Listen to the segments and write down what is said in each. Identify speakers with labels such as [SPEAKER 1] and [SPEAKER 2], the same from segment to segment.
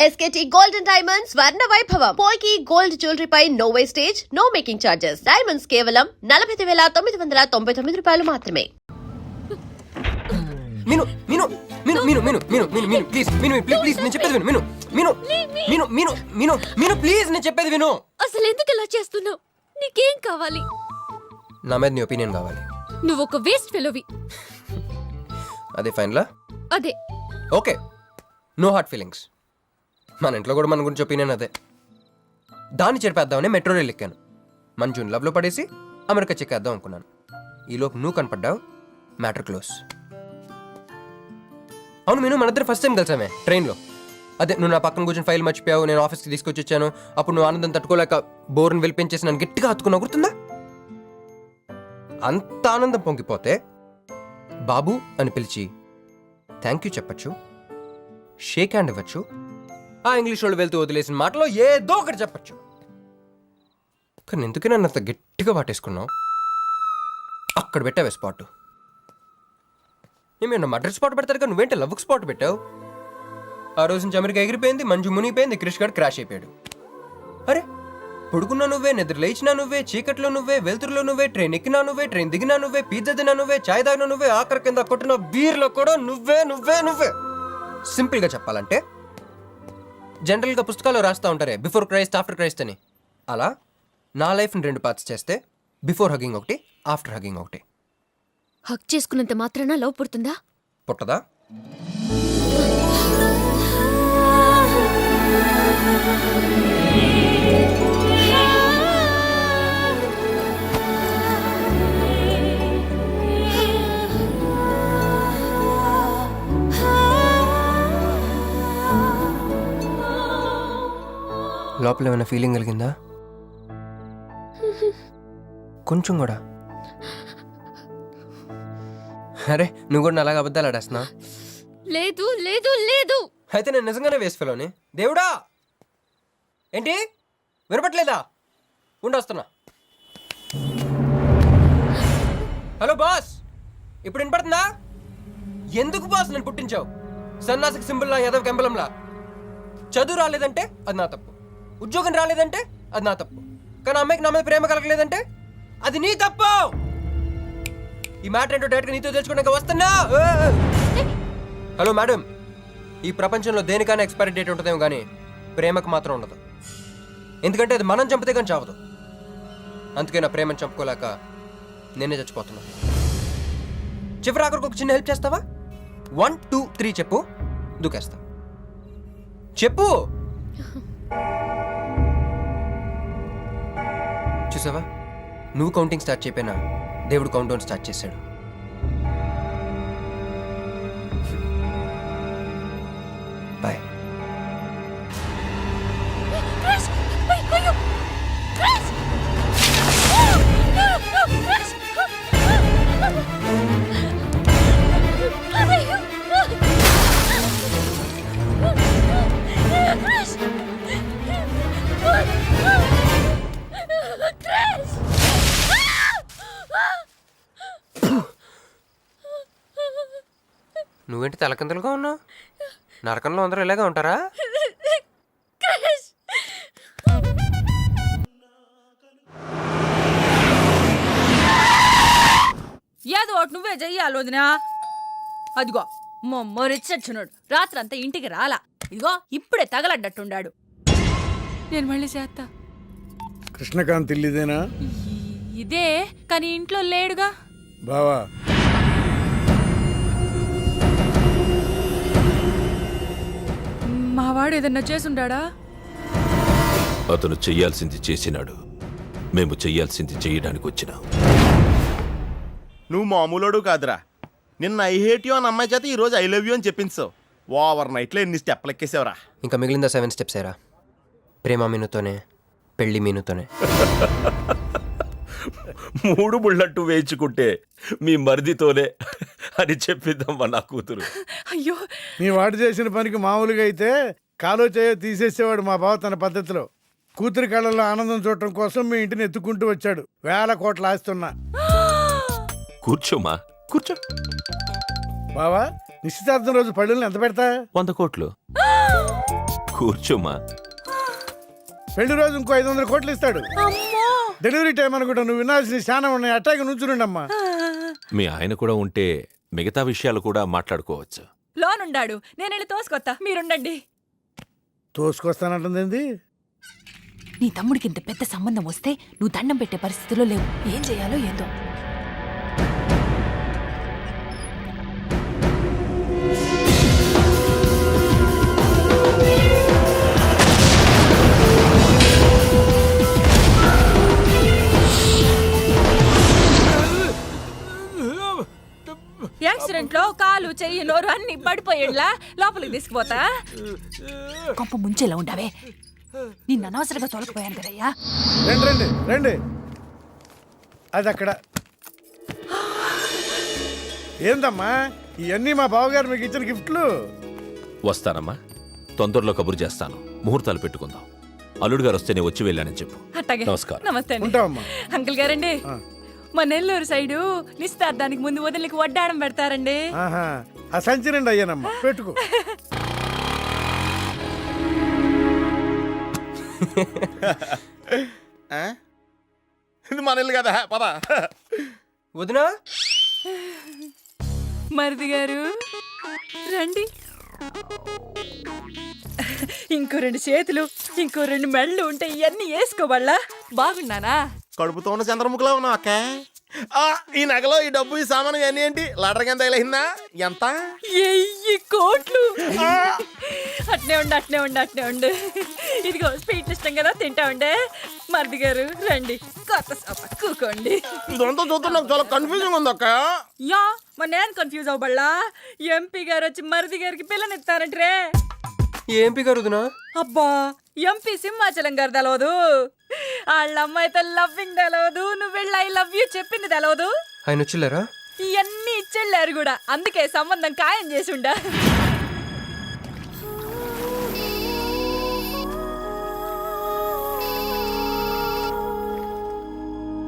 [SPEAKER 1] SKT Gold and Diamonds Swarna Vaibhavam. Polki Gold Jewelry pi no wastage, no making charges. Diamonds కేవలం 49,999 రూపాయలు మాత్రమే.
[SPEAKER 2] మీను మీను మీను మీను మీను మీను మీను మీను ప్లీజ్ మీను ప్లీజ్ నేను చెప్పేది విను మీను మీను మీను మీను మీను మీను ప్లీజ్ నేను చెప్పేది విను.
[SPEAKER 3] అసలు ఎందుకు ఇలా చేస్తున్నావు? నీకేం కావాలి?
[SPEAKER 2] నా మీద నీ ఒపీనియన్ కావాలి.
[SPEAKER 3] నువ్వు ఒక వేస్ట్ ఫెలోవి.
[SPEAKER 2] అదే ఫైనలా?
[SPEAKER 3] అదే.
[SPEAKER 2] Okay, no heart feelings. మన ఇంట్లో కూడా మన గురించి ఒపీనియన్ అదే. దాన్ని చెరిపేద్దామని మెట్రో రైల్ ఎక్కాను. మంజుని లవ్లో పడేసి అమెరికా చెక్కేద్దాం అనుకున్నాను. ఈలోపు నువ్వు కనపడ్డావు, మ్యాటర్ క్లోజ్. అవును మీను, మన ఇద్దరు ఫస్ట్ టైం కలిసామే ట్రైన్లో. అదే నువ్వు నా పక్కన కూర్చొని ఫైల్ మర్చిపోయావు, నేను ఆఫీస్కి తీసుకొచ్చి వచ్చాను. అప్పుడు నువ్వు ఆనందం తట్టుకోలేక బోర్ని వెళ్ళిపించేసి నన్ను గట్టిగా హత్తుకున్నావు, గుర్తుందా? అంత ఆనందం పొంగిపోతే బాబు అని పిలిచి థ్యాంక్ యూ చెప్పచ్చు, షేక్ హ్యాండ్ ఇవ్వచ్చు, ఆ ఇంగ్లీష్ వాళ్ళు వెళ్తూ వదిలేసిన మాటలో ఏదో ఒకటి చెప్పచ్చు. కానీ ఎందుకే నన్ను అంత గట్టిగా వాటేసుకున్నావు? అక్కడ పెట్టావే స్పాట్. ఏమన్నా మర్డర్ స్పాట్ పెడతారు కదా, నువ్వేంటి లవ్కి స్పాట్ పెట్టావు? ఆ రోజు నుంచి అమెరికా ఎగిరిపోయింది, మంజు మునిగిపోయింది, క్రిష్ గారు క్రాష్ అయిపోయాడు. అరే పడుకున్నా నువ్వే, నిద్ర లేచినా నువ్వే, చీకట్లో నువ్వే, వెలుతురులో నువ్వే, ట్రైన్ ఎక్కినా నువ్వే, ట్రైన్ దిగినా నువ్వే, పిజ్జా తిన్నా నువ్వే, చాయ్ తాగినా నువ్వే, ఆఖరి కింద కొట్టిన బీర్లో కూడా నువ్వే నువ్వే నువ్వే. సింపుల్గా చెప్పాలంటే జనరల్గా పుస్తకాలు రాస్తూ ఉంటారే బిఫోర్ క్రైస్ట్ ఆఫ్టర్ క్రైస్ట్ అని, అలా నా లైఫ్ని 2 పార్ట్స్ చేస్తే బిఫోర్ హగ్గింగ్ ఒకటి, ఆఫ్టర్ హగ్గింగ్ ఒకటి.
[SPEAKER 3] హక్ చేసుకున్నంత మాత్రాన లవ్ పుడుతుందా?
[SPEAKER 2] పుట్టదా? లోపల ఏమైనా ఫీలింగ్ కలిగిందా? కొంచెం కూడా? అరే నువ్వు కూడా అలాగ అబద్ధాలు ఆడేస్తున్నా?
[SPEAKER 3] లేదు లేదు లేదు.
[SPEAKER 2] అయితే నేను నిజంగానే వేసుకెళ్ళని. దేవుడా, ఏంటి వినపట్లేదా? ఉండొస్తున్నా. హలో బాస్, ఇప్పుడు వినపడుతుందా? ఎందుకు బాస్ నన్ను పుట్టించావు? సన్నాసికి సింబల్లా, యాదవ్ కెంబలంలా. చదువు రాలేదంటే అది నా తప్పు, ఉద్యోగం రాలేదంటే అది నా తప్పు, కానీ అమ్మాయికి నా మీద ప్రేమ కలగలేదంటే అది నీ తప్పు. ఈ మ్యాటర్ ఏంటో డైరెక్ట్గా నీతో తెలుసుకోవడానికి వస్తున్నా. హలో మేడం, ఈ ప్రపంచంలో దేనికైనా ఎక్స్పైరీ డేట్ ఉంటుందేమో కానీ ప్రేమకు మాత్రం ఉండదు. ఎందుకంటే అది మనం చంపితే కానీ చావదు. అందుకే నా ప్రేమను చంపుకోలేక నేనే చచ్చిపోతున్నా. చివరి ఆఖరికి ఒక చిన్న హెల్ప్ చేస్తావా? 1 2 3 చెప్పు, దూకేస్తా. చెప్పు. చూసావా, నువ్వు కౌంటింగ్ స్టార్ట్ చేయపోయినా దేవుడు కౌంట్ డౌన్ స్టార్ట్ చేశాడు. బాయ్. నువ్వేంటి తలకిందులుగా ఉన్నావు? నరకంలో అందరూ ఇలాగే ఉంటారా?
[SPEAKER 4] ఏదో ఒకటి నువ్వే చెయ్యాలి వదినా. అదిగో మొమ్మరిచ్చచ్చున్నాడు, రాత్రంతా ఇంటికి రాలా. ఇదిగో ఇప్పుడే తగలడ్డట్టుండాడు. నేను మళ్ళీ చేస్తా.
[SPEAKER 5] కృష్ణకాంత్ ఇల్లుదేనా?
[SPEAKER 4] ఇదే, కానీ ఇంట్లో లేడుగా.
[SPEAKER 5] బావా,
[SPEAKER 4] మావాడు ఏదన్నా చేసుండాడా?
[SPEAKER 6] అతను చెయ్యాల్సింది చేసినాడు, మేము చెయ్యాల్సింది చెయ్యడానికి వచ్చినాం.
[SPEAKER 7] నువ్వు మామూలుడు కాదురా. నిన్న ఐ హేట్ యూ అని అమ్మాయి చేత ఈరోజు ఐ లవ్ యూ అని చెప్పించావు. ఓవర్ నైట్లో ఎన్ని స్టెప్లు ఎక్కేసావురా.
[SPEAKER 2] ఇంకా మిగిలిందా 7 స్టెప్స్ ఏరా? ప్రేమ మీనుతోనే, పెళ్లి మీనుతోనే.
[SPEAKER 6] 3 బుల్లట్టు వేయించుకుంటే మీ మరిదితోనే అని చెప్పిద్దామా నా కూతురు.
[SPEAKER 4] అయ్యో,
[SPEAKER 5] మీ వాడు చేసిన పనికి మామూలుగా అయితే కాలో చేయో తీసేసేవాడు మా బావ తన పద్ధతిలో. కూతురి కళ్ళల్లో ఆనందం చూడటం కోసం మీ ఇంటిని ఎత్తుకుంటూ వచ్చాడు. 1000 కోట్లు ఆస్తున్నా.
[SPEAKER 6] కూర్చోమా, కూర్చో.
[SPEAKER 5] బావా, నిశ్చితార్థం రోజు పళ్ళుల్ని ఎంత పెడతా?
[SPEAKER 6] 100 కోట్లు. కూర్చోమ్మా.
[SPEAKER 5] పెళ్లి రోజు ఇంకో 500 కోట్లు ఇస్తాడు.
[SPEAKER 4] అమ్మో
[SPEAKER 5] డెలివరీ టైం అనుకుంటా, నువ్వు వినాల్సిన చాలా ఉన్నాయి. అట్టాగే నుంచుండమ్మా.
[SPEAKER 6] మీ ఆయన కూడా ఉంటే మిగతా విషయాలు కూడా మాట్లాడుకోవచ్చు.
[SPEAKER 4] లోనుండాడు, నేను వెళ్ళి తోసుకొత్తా, మీరుండండి.
[SPEAKER 5] తోసుకొస్తానంటుంది.
[SPEAKER 4] నీ తమ్ముడికి ఇంత పెద్ద సంబంధం వస్తే నువ్వు దండం పెట్టే పరిస్థితిలో లేవు. ఏం చేయాలో ఏందో. యాక్సిడెంట్ లో కాలు చెయ్యి నోరు అన్ని పడిపోయేలా లోపలికి తీసుకుపోతా. కొంప ముంచేలా ఉండవే, నిన్ను అనవసరంగా తోలకపోయాను కదయ్యా.
[SPEAKER 5] రండి రండి రండి. అది అక్కడ. ఏందమ్మా ఇవన్నీ మా బావగారు మీకు ఇచ్చిన గిఫ్ట్లు?
[SPEAKER 6] వస్తానమ్మా, తొందరలో కబురు చేస్తాను. ముహూర్తాలు పెట్టుకుందాం. అల్లుడు గారు వస్తే నేను వచ్చి వెళ్ళానని చెప్పు.
[SPEAKER 4] అట్టాగే.
[SPEAKER 6] నమస్కారం.
[SPEAKER 4] నమస్తే అండి.
[SPEAKER 5] ఉంటావమ్మా.
[SPEAKER 4] అంకుల్ గారండి, మా నెల్లూరు సైడు నిశ్చితార్థానికి ముందు వదిలికి వడ్డాడం పెడతారండి.
[SPEAKER 5] ఆహా, ఆ సంచి నిండి అయ్యానమ్మా, పెట్టుకో.
[SPEAKER 7] ఇది మన ఇల్లు కదా, పద.
[SPEAKER 2] వదినా
[SPEAKER 4] మరిది గారు రండి. ఇంకో 2 చేతులు, ఇంకో 2 మెళ్ళు ఉంటే ఇవన్నీ వేసుకోవాలా? బాగున్నానా?
[SPEAKER 7] కడుపుతో ఉన్న చంద్రముఖిలో ఉన్నావు అక్క. ఈ నగలో ఈ డబ్బు ఈ సామాను ఇవన్నీ ఏంటి? లాటరీ ఎంత తగిలిందా? ఎంత?
[SPEAKER 4] 1000 కోట్లు. అట్నే ఉండు, అట్నే ఉండు, అట్నే ఉండు. ఇదిగో స్వీట్ ఇష్టం కదా, తింటా ఉండే. మరిది గారు రండి, కొత్త సభ కూకోండి.
[SPEAKER 7] ఇదంతా చూస్తే నాకు చాలా కన్ఫ్యూజింగ్ ఉంది అక్క.
[SPEAKER 4] యా, మరి నేను కన్ఫ్యూజ్ అవ్వబల్లా. ఎంపీ గారు వచ్చి మరిది గారికి పిల్లనిస్తారంట్రే.
[SPEAKER 2] ఏంపి గారు వదినా?
[SPEAKER 4] అబ్బా, ఎంపీ సింహాచలం గారు తెలవదు, వాళ్ళ అమ్మాయితో లవ్వింగ్ తెలవదు, నువ్వు వెళ్ళి ఐ లవ్ యూ చెప్పింది తెలవదు.
[SPEAKER 2] ఆయన వచ్చిల్లారా?
[SPEAKER 4] ఇవన్నీ ఇచ్చెళ్ళారు కూడా, అందుకే సంబంధం ఖాయం చేసి ఉండా.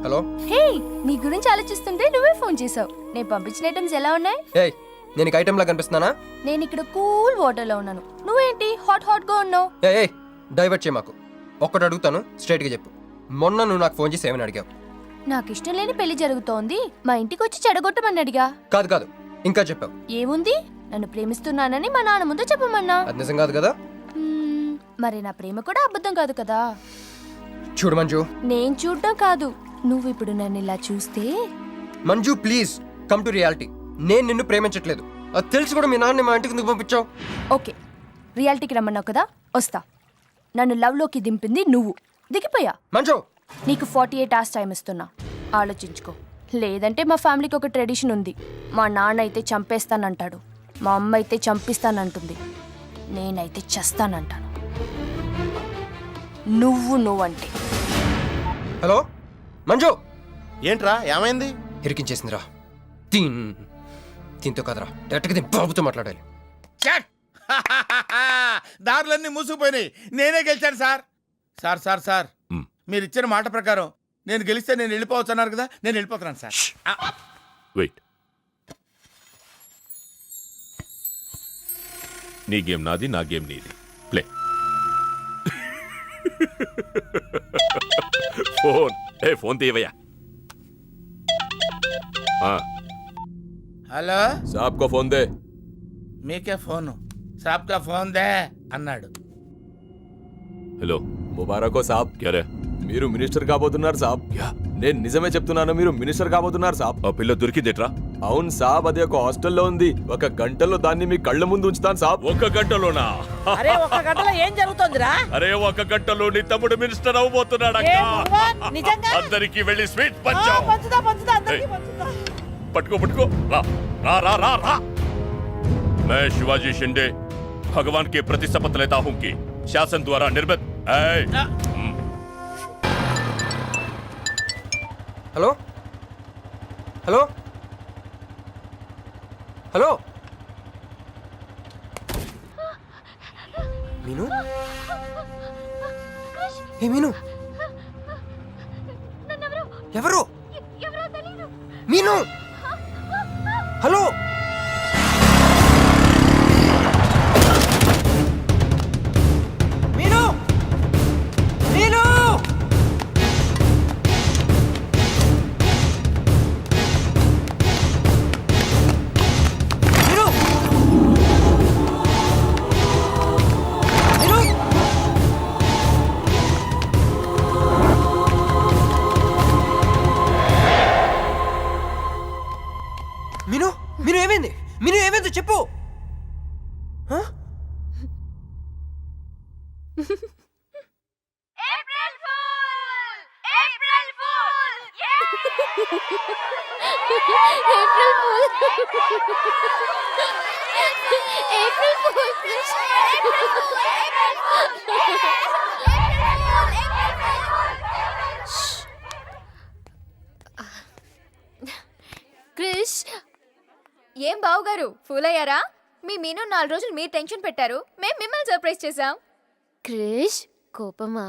[SPEAKER 2] హలో.
[SPEAKER 8] హే, నీ గురించి ఆలోచిస్తుంటే నువ్వే ఫోన్ చేసావు. నేను పంపించిన ఐటమ్స్ ఎలా ఉన్నాయి?
[SPEAKER 2] ఏయ్, నేను నీకు ఐటెంలా కనిపిస్తున్నానా?
[SPEAKER 8] నేను ఇక్కడ కూల్ వాటర్ లో ఉన్నాను, నువ్వేంటి హాట్ హాట్ గా ఉన్నావు?
[SPEAKER 2] ఏయ్ డైవర్ట్ చేయ మాకు. ఒక్కటి అడుగుతాను, స్ట్రైట్గా చెప్పు. మొన్న నువ్వు నాకు ఫోన్ చేసి ఏమని అడిగావు?
[SPEAKER 8] నాకు ఇష్టం లేని పెళ్లి జరుగుతోంది, మా ఇంటికి వచ్చి చెడగొట్టమని అడిగా.
[SPEAKER 2] కాదు కాదు, ఇంకా చెప్పావు.
[SPEAKER 8] ఏముంది, నన్ను ప్రేమిస్తున్నానని మా నాన్న ముందు చెప్పమన్నా.
[SPEAKER 2] అది నిజం కాదు కదా?
[SPEAKER 8] మరి నా ప్రేమ కూడా అబద్ధం కాదు కదా?
[SPEAKER 2] చూడు మంజు.
[SPEAKER 8] నేను చూడడం కాదు, నువ్వు ఇప్పుడు నన్ను ఇలా చూస్తే.
[SPEAKER 2] Manju please come to reality. నేను నిన్ను ప్రేమించట్లేదు, అది తెలిసి కూడా మీ నాన్న మా ఇంటికి ఎందుకు పంపించావు?
[SPEAKER 8] ఓకే, రియాలిటీకి రమ్మన్నావు కదా, వస్తా. నన్ను లవ్ లోకి దింపింది నువ్వు, దిగిపోయా.
[SPEAKER 2] మంజు
[SPEAKER 8] నీకు 48 hours టైం ఇస్తున్నా, ఆలోచించుకో. లేదంటే మా ఫ్యామిలీకి ఒక ట్రెడిషన్ ఉంది, మా నాన్న అయితే చంపేస్తానంటాడు, మా అమ్మ అయితే చంపిస్తానంటుంది, నేనైతే చస్తానంటాను. నువ్వంటే.
[SPEAKER 2] హలో మంజు.
[SPEAKER 7] ఏంట్రా ఏమైంది?
[SPEAKER 2] ఇరికించేసిందిరా. దీంతో కదరా, డైరెక్ట్గా దీని బాబుతో మాట్లాడాలి.
[SPEAKER 5] దారులన్నీ మూసుకుపోయినాయి, నేనే గెలిచాను సార్. సార్ సార్ సార్, మీరు ఇచ్చిన మాట ప్రకారం నేను గెలిస్తే నేను వెళ్ళిపోవచ్చు అన్నారు కదా, నేను వెళ్ళిపోతున్నాను సార్.
[SPEAKER 6] వెయిట్, నీ గేమ్ నాది, నా గేమ్ నీది. ప్లే. ఫోన్ తీయవయ్యా.
[SPEAKER 5] హలో,
[SPEAKER 6] సాబ్ కో ఫోన్ దే.
[SPEAKER 5] మీకే ఫోను, సాబ్కా ఫోన్ దే అన్నాడు.
[SPEAKER 6] హలో, ముబారకో సాబ్. క్యారే, మీరు మినిస్టర్ కాబోతున్నారు సాబ్. నేను నిజమే చెప్తున్నాను, మీరు మినిస్టర్ కాబోతున్నారు సాబ్. ఆ పిల్ల దొరికిందేట్రా? అవును సాబ్, అది ఒక హాస్టల్లో ఉంది. 1 గంటలో దాన్ని మీ కళ్ళ ముందు ఉంచుతాను సాబ్. 1 గంటలోనా?
[SPEAKER 4] అరే 1 గంటలో ఏం జరుగుతుందిరా?
[SPEAKER 6] అరే 1 గంటలో నీ తమ్ముడు మినిస్టర్ అవబోతున్నాడు. అందరికి వెళ్ళి స్వీట్ పంచు. పట్టుకో పట్టుకో, రా రా రా రా రా. मैं शिवाजी शिंदे भगवान के प्रति शपथ लेता हूं कि शासन द्वारा निर्मित।
[SPEAKER 2] హలో హలో హలో మీను. ఏ మీను, ఎవరు? మీను, హలో.
[SPEAKER 3] క్రిష్, ఏం బావుగారు ఫూల్ అయ్యారా? మీ మీను 4 రోజులు మీరు టెన్షన్ పెట్టారు, మేము మిమ్మల్ని సర్ప్రైజ్ చేసాం. క్రిష్ కోపమా?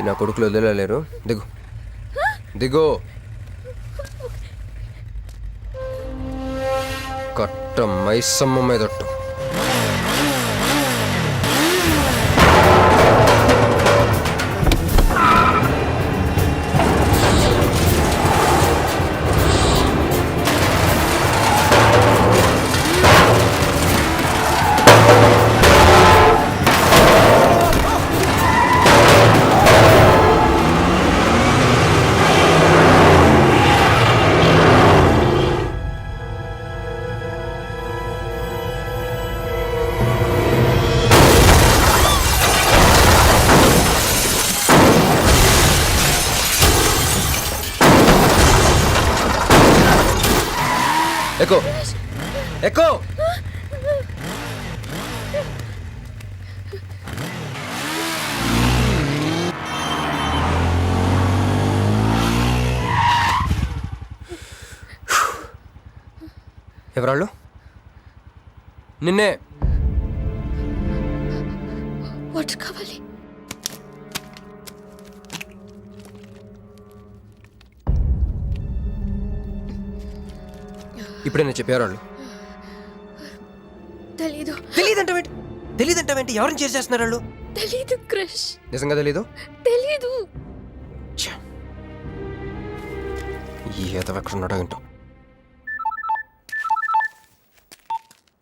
[SPEAKER 2] నా కొడుకులు వదిలేలేరు. దిగు దిగు. కట్ట మైసమ్మ మీదట్టు. ఎక్కు ఎక్కు. ఎవరాళ్ళు? నిన్నే
[SPEAKER 1] వాటర్ కావాలి.
[SPEAKER 2] ఇప్పుడే నేను చెప్పారు వాళ్ళు.
[SPEAKER 1] తెలీదు
[SPEAKER 2] తెలియదంటావేంటి? ఎవరిని చేసేస్తున్నారు వాళ్ళు?
[SPEAKER 1] తెలీదు క్రిష్,
[SPEAKER 2] నిజంగా తెలీదు?
[SPEAKER 1] తెలీదు.
[SPEAKER 2] ఈ ఏదో ఎక్కడున్నాడో ఏంటో.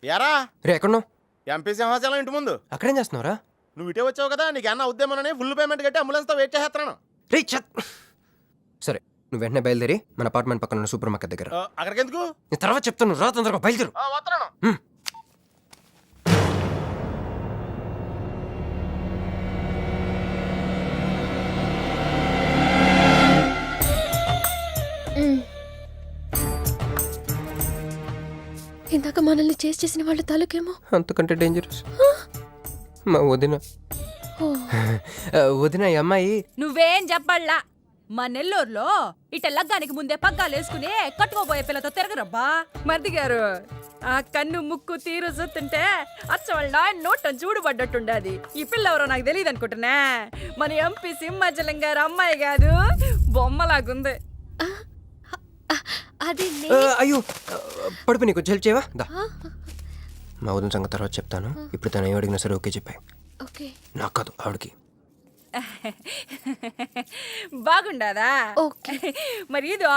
[SPEAKER 7] ఎరా
[SPEAKER 2] రే ఎక్కడున్నావు?
[SPEAKER 7] ఎంపీ సింహాచలం ఇంటి ముందు.
[SPEAKER 2] అక్కడేం చేస్తున్నావురా?
[SPEAKER 7] నువ్వు ఇటే వచ్చావు కదా, నీకు అన్న ఉద్యమనని ఫుల్ పేమెంట్ కట్టి అంబులెన్స్తో వెయిట్ చేస్తున్నాను.
[SPEAKER 2] రే సరే, నువ్వు వెంటనే బయలుదేరి మన అపార్ట్మెంట్ పక్కన ఉన్న సూపర్ మార్కెట్ దగ్గర.
[SPEAKER 7] అక్కడికి ఎందుకు?
[SPEAKER 2] నేను తర్వాత చెప్తాను, రా తొందరగా బయలుదేరు.
[SPEAKER 7] వస్తున్నాను.
[SPEAKER 1] ఇందాక మనల్ని చేసిన వాళ్ళ తాలూకేమో.
[SPEAKER 2] అంతకంటే డేంజరస్ మా వదిన. వదిన ఈ అమ్మాయి
[SPEAKER 4] నువ్వేం చెప్పాలా? మా నెల్లూరులో ఇట లగ్గానికి ముందే పగ్గాలు వేసుకుని కట్టుకోబోయే పిల్లతో తిరగరబ్బా. మరిది గారు, ఆ కన్ను ముక్కు తీరు చూస్తుంటే అచ్చవాళ్ళ నోట చూడుబడ్డట్టుండది. ఈ పిల్ల ఎవరో నాకు తెలియదు అనుకుంటున్నా. మన ఎంపీ సింహాచలం గారు అమ్మాయి కాదు, బొమ్మలాగుంది.
[SPEAKER 1] అది
[SPEAKER 2] అయ్యో పడుపు, నీకు హెల్ప్ చేయవా? దా, మా వదిన సంగతి తర్వాత చెప్తాను. ఇప్పుడు తను ఏం అడిగినా సరే ఓకే చెప్పాయి.
[SPEAKER 1] ఓకే.
[SPEAKER 2] నాకు కాదు, ఆవిడకి.
[SPEAKER 4] బాగుండాదా?
[SPEAKER 1] ఓకే.
[SPEAKER 4] మరి ఇదో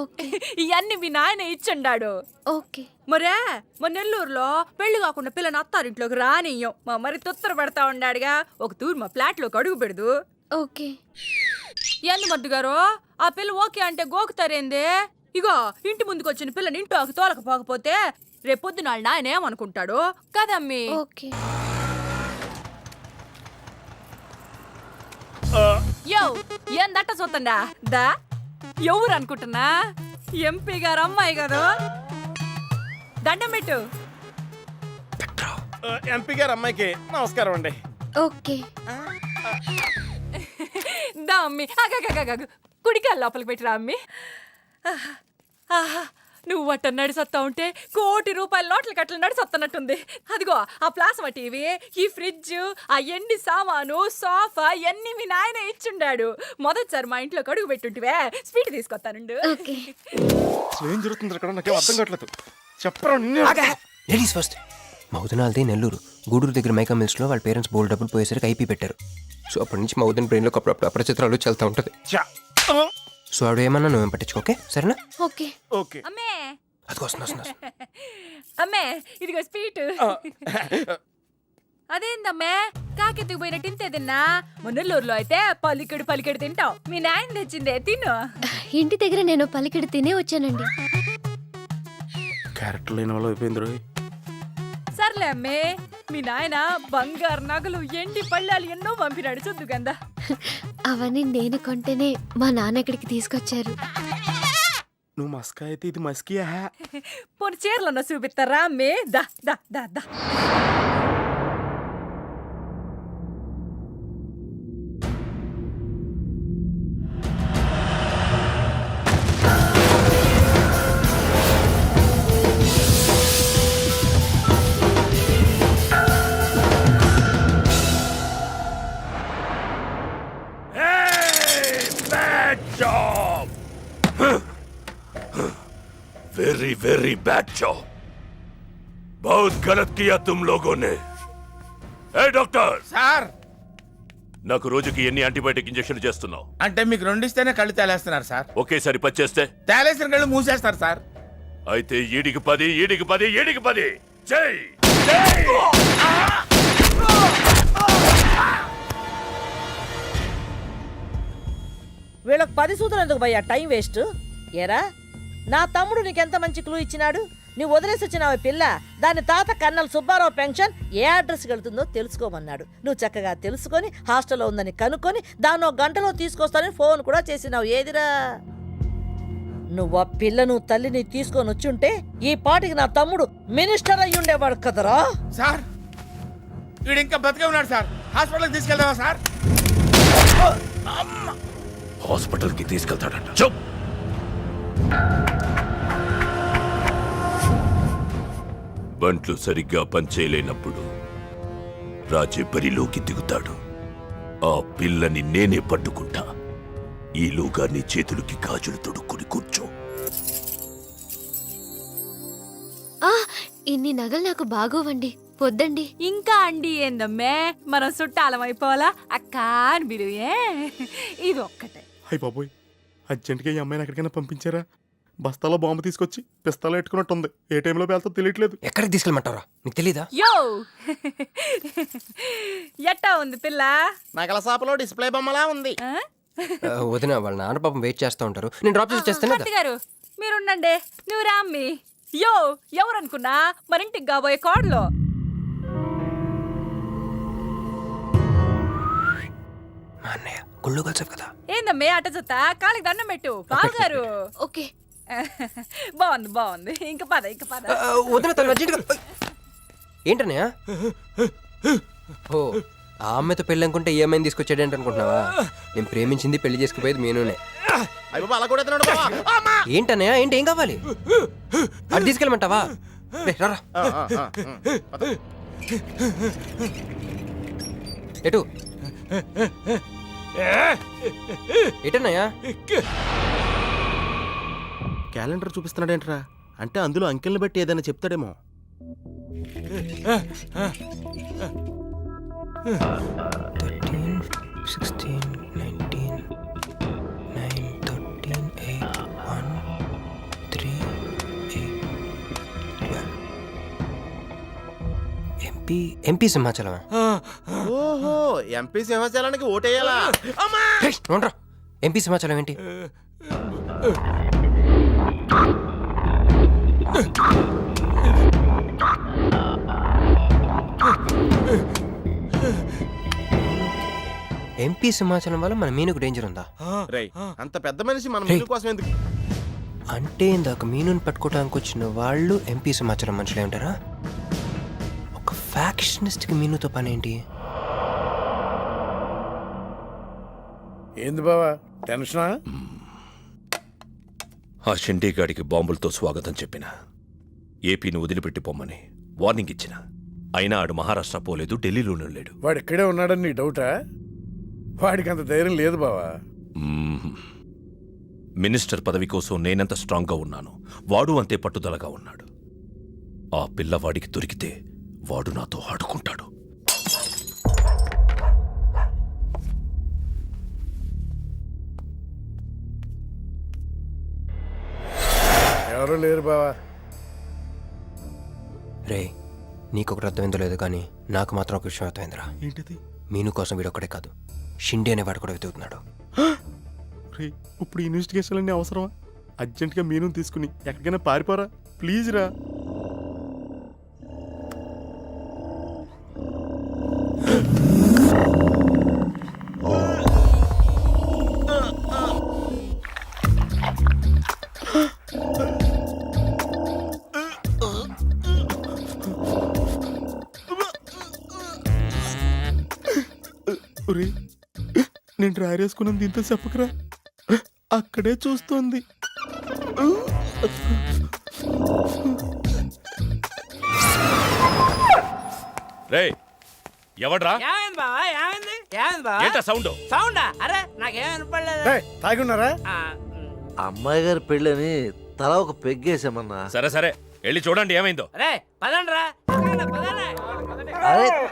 [SPEAKER 1] ఓకే.
[SPEAKER 4] ఇవన్నీ మీ నాయన ఇచ్చుండాడు.
[SPEAKER 1] ఓకే.
[SPEAKER 4] మరే మా నెల్లూరులో పెళ్లి కాకుండా పిల్లని అత్తారింట్లోకి రానియ్యం. మా మరి తొత్తర పెడతా ఉండాడుగా, ఒక తూరు మా ఫ్లాట్లోకి అడుగు పెడదు.
[SPEAKER 1] ఓకే.
[SPEAKER 4] ఎందు మద్దు గారు, ఆ పిల్ల ఓకే అంటే గోకుతారేందే? ఇగో ఇంటి ముందుకు వచ్చిన పిల్లని ఇంట్లోకి తోలకపోకపోతే రేపొద్దున వాళ్ళ నాయన ఏమనుకుంటాడు కదమ్మీ?
[SPEAKER 1] ఓకే.
[SPEAKER 4] యో ఏం దట్ట చూతండా దా, ఎవరు అనుకుంటున్నా? ఎంపీ గారు అమ్మాయి కదా. దండం పెట్టు.
[SPEAKER 7] ఎంపీ గారు అమ్మాయికి నమస్కారం అండి.
[SPEAKER 1] ఓకే.
[SPEAKER 4] దా అమ్మి, కుడికాయ లోపలికి పెట్టిరా అమ్మి. నువ్వు అట్ట నడిసొత్తా ఉంటే ₹1 కోటి నోట్ల కట్టలు నడిసొత్తనట్టుంది. అదిగో ఆ ప్లాస్మా టీవీ, ఈ ఫ్రిడ్జ్, ఆ ఎండి సామాను, సోఫా ఎన్ని మీ నాయన ఇచ్చుండాడు. మొదటిసారి మా ఇంట్లో అడుగు పెట్టుంటివే, స్వీట్ తీసుకొస్తానుండు.
[SPEAKER 1] ఓకే.
[SPEAKER 7] ఏం జరుగుతుంది అక్కడ? నాకేం అర్థం కావట్లేదు. చెప్పరా
[SPEAKER 2] లేడీస్ ఫస్ట్. మా వదినాలది నెల్లూరు. గూడూరు దగ్గర మైకా మిల్స్లో వాళ్ళ పేరెంట్స్ బోల్డ్ డబ్బులు పోయేసరికి ఐపీ పెట్టారు. సో అప్పటి నుంచి మా వదిన బ్రెయిన్లో అప్పుడప్పుడు అపరిచిత్రాలు చల్తా ఉంటుంది. సో ఆవిడ ఏమన్నా నువ్వేం పట్టించుకోకే, సరేనా?
[SPEAKER 1] ఓకే.
[SPEAKER 7] ఓకే.
[SPEAKER 4] అమ్మే,
[SPEAKER 2] అది వస్తుంది.
[SPEAKER 4] అమ్మే ఇదిగో స్వీట్. అదేందమ్మే కాకెత్తుకు పోయినట్టు ఇంతే తిన్నా? మున్నెల్లూరులో అయితే పలికెడు తింటావు. మీ నాయన తెచ్చిందే తిను.
[SPEAKER 1] ఇంటి దగ్గర నేను పలికిడి తినే వచ్చానండి.
[SPEAKER 7] క్యారెక్టర్ లేని వాళ్ళు అయిపోయింది.
[SPEAKER 4] సర్లే అమ్మే, మీ నాయన బంగారు నగలు, ఎండి పళ్ళాలు ఎన్నో పంపినాడు చూద్దు గందా.
[SPEAKER 1] అవన్నీ నేను కొంటేనే మా నాన్న ఇక్కడికి తీసుకొచ్చారు.
[SPEAKER 7] నువ్వు మస్కా అయితే ఇది మస్కియా?
[SPEAKER 4] పోనీ చీరలన్నా చూపిస్తారా అమ్మే? దా దా దా దా.
[SPEAKER 6] Very very bad job. बहुत गलत किया तुम लोगों ने. ए डॉक्टर
[SPEAKER 5] సార్,
[SPEAKER 6] నాకు రోజుకి ఎన్ని యాంటీబయాటిక్ ఇంజెక్షన్ చేస్తున్నావు?
[SPEAKER 5] అంటే మీకు 2 ఇస్తేనే కళ్ళు తేలేస్తున్నారు సార్.
[SPEAKER 6] ఒకేసారి 10 చేస్తే
[SPEAKER 5] తేలేసిన కళ్ళు మూసేస్తారు సార్.
[SPEAKER 6] అయితే ఈడికి 10 జై.
[SPEAKER 9] వీళ్ళకి 10 సూత్రం ఎందుకు భయ్యా టైం వేస్ట్? ఏరా, నా తమ్ముడు నీకెంత మంచి క్లూ ఇచ్చినాడు. నువ్వు వదిలేసి వచ్చినావు పిల్ల, దాని తాత కన్నల సుబ్బారావు పెన్షన్ ఏ అడ్రస్కి వెళ్తుందో తెలుసుకోమన్నాడు. నువ్వు చక్కగా తెలుసుకొని హాస్టల్లో ఉందని కనుక్కొని దాన్ని 1 గంటలో తీసుకొస్తానని ఫోన్ కూడా చేసినావు. ఏదిరా, నువ్వు ఆ పిల్లను తల్లిని తీసుకొని వచ్చుంటే ఈ పాటికి నా తమ్ముడు మినిస్టర్ అయ్యి ఉండేవాడు కదరా.
[SPEAKER 5] సార్, వీడు ఇంకా బతికే ఉన్నాడు సార్. హాస్పిటల్కి తీసుకెళ్దామా సార్?
[SPEAKER 6] హాస్పిటల్ కి తీసుకెళ్తాడంట. చూప్. బంట్లు సరిగ్గా పనిచేయలేనప్పుడు రాజే బరిలోకి దిగుతాడు. ఆ పిల్లని నేనే పట్టుకుంటా. ఈలోగా నీ చేతులకి గాజులు తొడుక్కుని కూర్చో.
[SPEAKER 3] ఇన్ని నగలు నాకు బాగోవండి, పొద్దండి.
[SPEAKER 4] ఇంకా అండి ఏందమ్మే, మనం చుట్టాలం అయిపోవాలా అక్క అని బిలువే. ఇది ఒక్కటే.
[SPEAKER 7] అయ్య బాబోయ్, అర్జెంట్గా ఈ అమ్మాయిని ఎక్కడికైనా పంపించారా? బస్తాలో బాంబు తీసుకొచ్చి పిస్తాలో ఎట్టుకున్నట్టుంది. ఏ టైంలో వెళ్తా తెలియట్లేదు.
[SPEAKER 2] ఎక్కడికి తీసుకెళ్ళమంటారా? నీకు తెలీదా?
[SPEAKER 4] యో ఎట్టా ఉంది పిల్ల?
[SPEAKER 7] నగల షాపులో డిస్ప్లే బొమ్మలా ఉంది.
[SPEAKER 4] ఆ?
[SPEAKER 2] వదిన వాళ్ళ నాన్న పాపం వెయిట్ చేస్తూ ఉంటారు. నేను డ్రాప్ చేసి చేస్తాను
[SPEAKER 4] కత్తి గారు మీరుండండి, నువ్వు రామ్మి. యో ఎవరనుకున్నా మరింటికి కాబోయే కోడలో.
[SPEAKER 2] మా అన్నయ్య గుళ్ళు కలిసావు కదా.
[SPEAKER 4] ఏందమ్మే అట జత కాళ్ళకి దండం పెట్టు బావగారు.
[SPEAKER 3] ఓకే.
[SPEAKER 4] బాగుంది బాగుంది, ఇంక పద ఇంక పద.
[SPEAKER 2] వదిన తను అర్జెంట్గా ఏంటన్నయ్య? ఓ ఆ అమ్మాయితో పెళ్ళి అనుకుంటే ఈ అమ్మాయిని తీసుకొచ్చాడేంటి అనుకుంటున్నావా? నేను ప్రేమించింది పెళ్లి చేసుకుపోయేది మీనునే.
[SPEAKER 7] అయ్య బాబా, అలా కూడా ఎత్తున్నాడు బావా. అమ్మా!
[SPEAKER 2] ఏంటన్నయ్య? ఏంటి? ఏం కావాలి? అది తీసుకెళ్ళమంటావా? రే, రారా.
[SPEAKER 7] పద.
[SPEAKER 2] ఎటు ఎటన్నయ్యా?
[SPEAKER 7] క్యాలెండర్ చూపిస్తున్నాడేంట్రా? అంటే అందులో అంకెల్ని బట్టి ఏదైనా చెప్తాడేమో.
[SPEAKER 2] 13, 16, 19, 9, 13, 8, 1, 3, 8, 12. ఎంపీ సింహాచలం.
[SPEAKER 7] ఓహో, ఎంపీ సింహాచలానికి ఓటేయాలా? అమ్మా!
[SPEAKER 2] నోడ్రా, ఎంపీ సింహాచలం ఏంటి? ఎంపీ సింహాచలం వల్ల మన మీనుకు డేంజర్ ఉందా?
[SPEAKER 7] రేయ్, అంత పెద్ద మనిషి మన ముందు కోసం ఎందుకు?
[SPEAKER 2] అంటే ఇందాక మీనుని పట్టుకోవడానికి వచ్చిన వాళ్ళు ఎంపీ సింహాచలం మనుషులే ఉంటారా? ఒక ఫ్యాక్షనిస్ట్కి మీనుతో పని ఏంటి?
[SPEAKER 5] ఏంది బావా టెన్షనా?
[SPEAKER 6] ఆ షిండేగాడికి బాంబులతో స్వాగతం చెప్పిన, ఏపీని వదిలిపెట్టి పొమ్మని వార్నింగ్ ఇచ్చిన. అయినా ఆడు మహారాష్ట్ర పోలేదు, ఢిల్లీలోనూ లేడు.
[SPEAKER 5] వాడు ఇక్కడే ఉన్నాడని నీ డౌటా? వాడికి అంత ధైర్యం లేదు బావా.
[SPEAKER 6] మినిస్టర్ పదవి కోసం నేనెంత స్ట్రాంగ్గా ఉన్నాను, వాడు అంతే పట్టుదలగా ఉన్నాడు. ఆ పిల్లవాడికి దొరికితే వాడు నాతో ఆడుకుంటాడు.
[SPEAKER 5] ఎవరూ లేరు బావా.
[SPEAKER 2] రే, నీకొకటి అర్థమైందో లేదు కానీ నాకు మాత్రం ఒక విషయం అర్థమైందిరా.
[SPEAKER 7] ఏంటిది?
[SPEAKER 2] మీను కోసం వీడొక్కడే కాదు, షిండే అనేవాడు కూడా వెతుకుతున్నాడు.
[SPEAKER 7] రే, ఇప్పుడు ఇన్వెస్టిగేషన్ అన్నీ అవసరమా? అర్జెంట్గా మీను తీసుకుని ఎక్కడికైనా పారిపోరా ప్లీజ్ రా. నేను డ్రైర్ వేసుకున్నాను, దీంతో చెప్పకరా. అక్కడే చూస్తోంది.
[SPEAKER 6] రే ఎవడ్రా? సౌండ్
[SPEAKER 9] సౌండా? అరే నాకేం
[SPEAKER 5] తాగి ఉన్నారా?
[SPEAKER 10] అమ్మాయి గారి పెళ్ళని తల ఒక పెగ్గేసామన్నా.
[SPEAKER 6] సరే సరే, వెళ్ళి చూడండి ఏమైందో.
[SPEAKER 10] అరే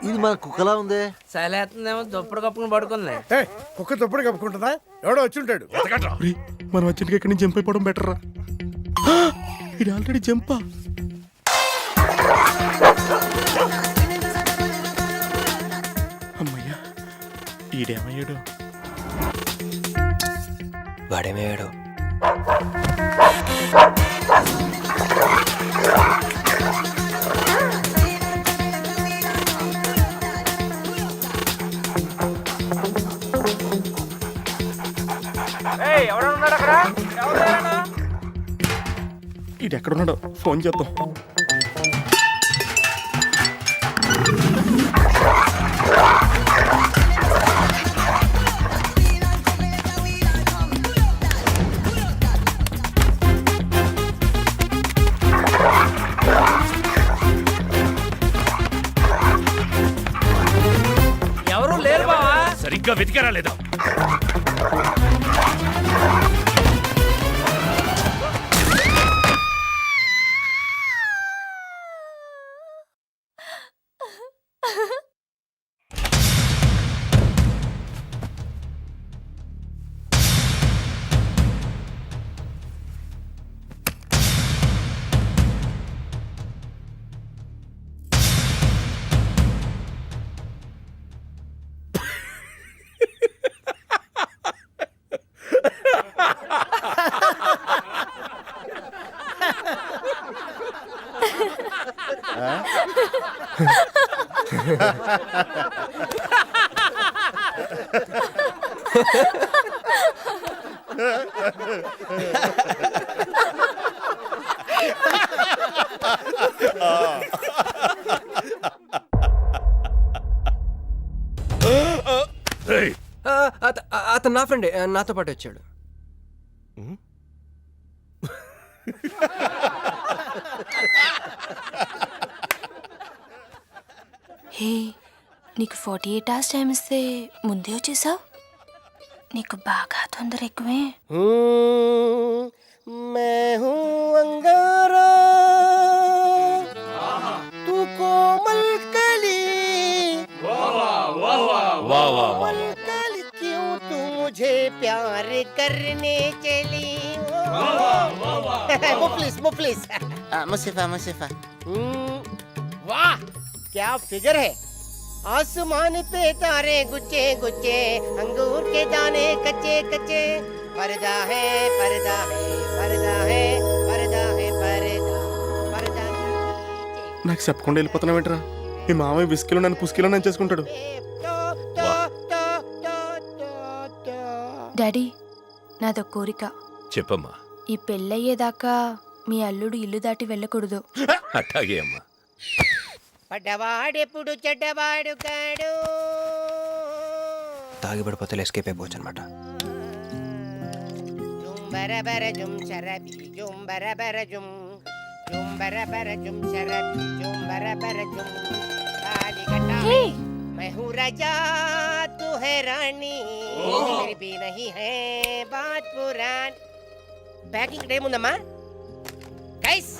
[SPEAKER 10] ఇది మన కుక్కలా ఉంది.
[SPEAKER 9] సలేతుందేమో దుప్పటి కప్పుకుని పడుకుంది.
[SPEAKER 5] కుక్క తప్పుడు కప్పుకుంటుందా? ఎవడో వచ్చి ఉంటాడు.
[SPEAKER 7] మనం అర్జెంట్గా ఇక్కడి నుంచి జంప్ అయిపోవడం బెటర్ రా. ఇది ఆల్రెడీ జంపా. అమ్మయ్యా, ఈడేమయ్యాడు?
[SPEAKER 2] వాడేమయ్యాడు?
[SPEAKER 7] ఇది ఎక్కడున్నాడో ఫోన్ చేద్దాం.
[SPEAKER 6] సరిగ్గా వెతికారా లేదా? రేయ్,
[SPEAKER 2] అతను నా ఫ్రెండే, నాతో పాటు వచ్చాడు.
[SPEAKER 8] హే, నీకు 48 hours టైం ఇస్తే ముందే వచ్చేసావు. నీకు బాగా తొందర ఎక్కువే.
[SPEAKER 11] मैं हूँ अंगारा तू कोमल कली कोमल कली क्यों तू मुझे प्यार करने चली मुफलिस मुसीफा वाह क्या फिगर है आसमान पे तारे गुच्चे गुच्चे अंगूर के दाने कच्चे कच्चे पर्दा है पर्दा है पर्दा है पर्दा है पर्दा पर्दा
[SPEAKER 7] నాకు చెప్పకుండా వెళ్ళిపోతున్నావేంట్రా? మీ మామయ్య విస్కీలో నన్ను పుస్కీలో నన్ను చేసుకుంటాడు.
[SPEAKER 8] డాడీ, నాదో కోరిక.
[SPEAKER 6] చెప్పమ్మా.
[SPEAKER 8] ఈ పెళ్ళయ్యేదాకా మీ అల్లుడు ఇల్లు దాటి వెళ్ళకూడదు.
[SPEAKER 6] అట్టాగే అమ్మా.
[SPEAKER 11] పడ్డవాడెప్పుడు చెడ్డవాడు కాడు.
[SPEAKER 2] తాగిపడిపోతే ఎస్కేప్ అయిపోవచ్చు అనమాట.
[SPEAKER 11] జుంబరబర జుం శరబి జుంబరబర జుం జుంబరబర జుం శరబి జుంబరబర జుం కాలికటా मैं हूँ राजा तू है रानी फिर भी नहीं है बात पुरानी. ప్యాకింగ్ టైం ఉందమ్మా గైస్.